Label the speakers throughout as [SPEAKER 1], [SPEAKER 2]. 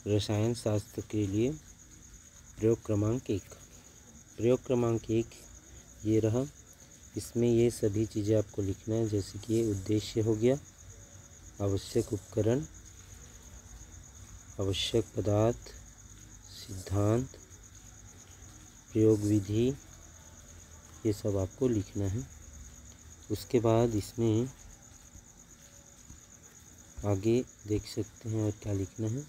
[SPEAKER 1] रसायन शास्त्र के लिए प्रयोग क्रमांक 1। प्रयोग क्रमांक 1 ये रहा। इसमें ये सभी चीज़ें आपको लिखना है, जैसे कि ये उद्देश्य हो गया, आवश्यक उपकरण, आवश्यक पदार्थ, सिद्धांत, प्रयोग विधि, ये सब आपको लिखना है। उसके बाद इसमें आगे देख सकते हैं और क्या लिखना है,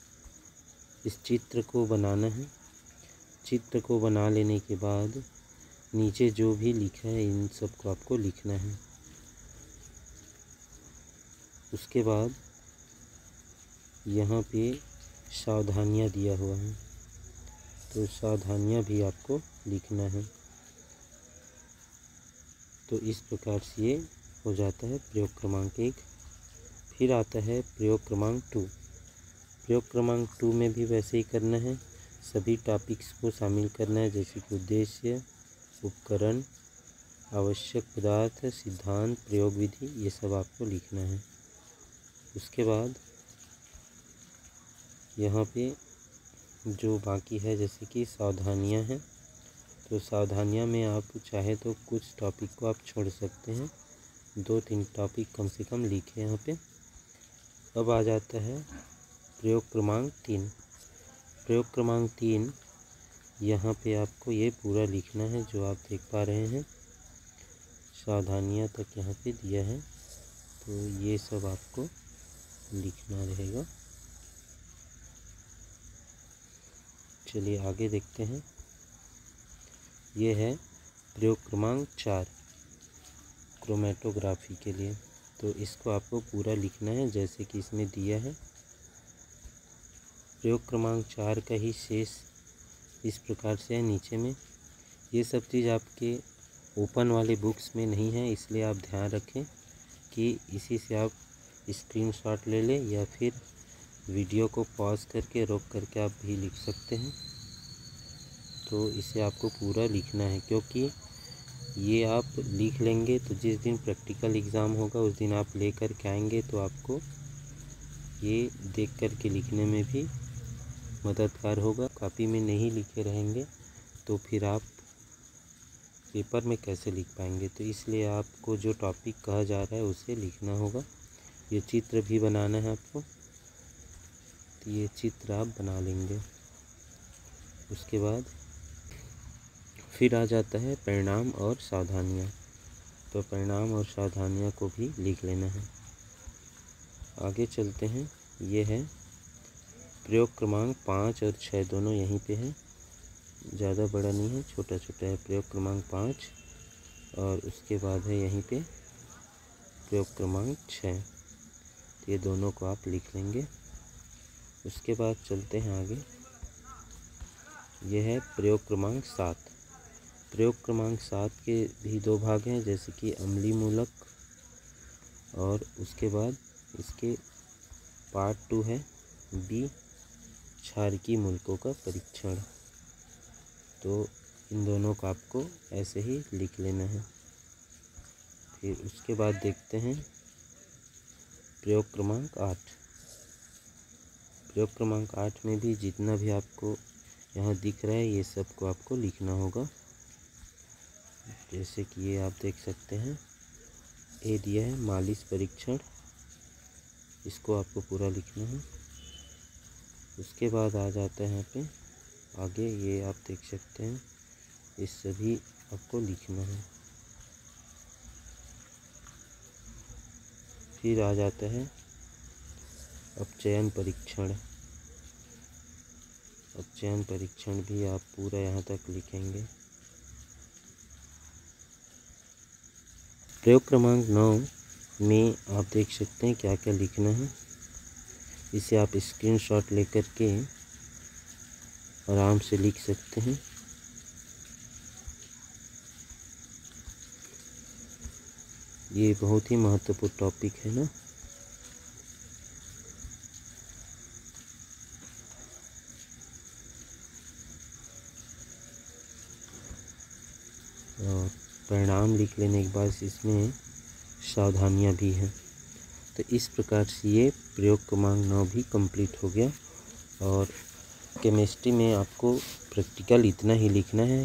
[SPEAKER 1] इस चित्र को बनाना है। चित्र को बना लेने के बाद नीचे जो भी लिखा है इन सब को आपको लिखना है। उसके बाद यहाँ पे सावधानियाँ दिया हुआ है, तो सावधानियाँ भी आपको लिखना है। तो इस प्रकार से ये हो जाता है प्रयोग क्रमांक 1। फिर आता है प्रयोग क्रमांक 2। प्रयोग क्रमांक 2 में भी वैसे ही करना है, सभी टॉपिक्स को शामिल करना है, जैसे कि उद्देश्य, उपकरण, आवश्यक पदार्थ, सिद्धांत, प्रयोग विधि, ये सब आपको लिखना है। उसके बाद यहाँ पे जो बाकी है, जैसे कि सावधानियाँ हैं, तो सावधानियाँ में आप चाहे तो कुछ टॉपिक को आप छोड़ सकते हैं, 2-3 टॉपिक कम से कम लिखें यहाँ पे। अब आ जाता है प्रयोग क्रमांक 3। प्रयोग क्रमांक 3 यहाँ पे आपको ये पूरा लिखना है जो आप देख पा रहे हैं, सावधानियाँ तक यहाँ पे दिया है, तो ये सब आपको लिखना रहेगा। चलिए आगे देखते हैं। ये है प्रयोग क्रमांक 4 क्रोमेटोग्राफी के लिए, तो इसको आपको पूरा लिखना है जैसे कि इसमें दिया है। प्रयोग क्रमांक 4 का ही शेष इस प्रकार से है नीचे में। ये सब चीज़ आपके ओपन वाले बुक्स में नहीं है, इसलिए आप ध्यान रखें कि इसी से आप स्क्रीनशॉट ले लें या फिर वीडियो को पॉज करके रोक करके आप भी लिख सकते हैं। तो इसे आपको पूरा लिखना है, क्योंकि ये आप लिख लेंगे तो जिस दिन प्रैक्टिकल एग्ज़ाम होगा उस दिन आप ले कर के आएंगे, तो आपको ये देख कर के लिखने में भी मददगार होगा। कॉपी में नहीं लिखे रहेंगे तो फिर आप पेपर में कैसे लिख पाएंगे, तो इसलिए आपको जो टॉपिक कहा जा रहा है उसे लिखना होगा। ये चित्र भी बनाना है आपको, तो ये चित्र आप बना लेंगे। उसके बाद फिर आ जाता है परिणाम और सावधानियाँ, तो परिणाम और सावधानियाँ को भी लिख लेना है। आगे चलते हैं। ये है प्रयोग क्रमांक 5 और 6 दोनों यहीं पे है, ज़्यादा बड़ा नहीं है, छोटा छोटा है। प्रयोग क्रमांक 5 और उसके बाद है यहीं पे प्रयोग क्रमांक 6, तो ये दोनों को आप लिख लेंगे। उसके बाद चलते हैं आगे। यह है प्रयोग क्रमांक 7। प्रयोग क्रमांक 7 के भी 2 भाग हैं, जैसे कि अम्लीय मूलक, और उसके बाद इसके पार्ट 2 है बी, क्षारकीय मूलकों का परीक्षण। तो इन दोनों को आपको ऐसे ही लिख लेना है। फिर उसके बाद देखते हैं प्रयोग क्रमांक 8। प्रयोग क्रमांक 8 में भी जितना भी आपको यहाँ दिख रहा है ये सब को आपको लिखना होगा, जैसे कि ये आप देख सकते हैं। ए दिया है मालिश परीक्षण, इसको आपको पूरा लिखना है। उसके बाद आ जाता है यहाँ पे आगे, ये आप देख सकते हैं, ये सभी आपको लिखना है। फिर आ जाता है अपचयन परीक्षण। अपचयन परीक्षण भी आप पूरा यहाँ तक लिखेंगे। प्रयोग क्रमांक 9 में आप देख सकते हैं क्या क्या लिखना है, इसे आप स्क्रीनशॉट लेकर के आराम से लिख सकते हैं। ये बहुत ही महत्वपूर्ण टॉपिक है ना। और परिणाम लिख लेने के बाद इसमें सावधानियाँ भी हैं। तो इस प्रकार से ये प्रयोग क्रमांक 9 भी कंप्लीट हो गया। और केमिस्ट्री में आपको प्रैक्टिकल इतना ही लिखना है।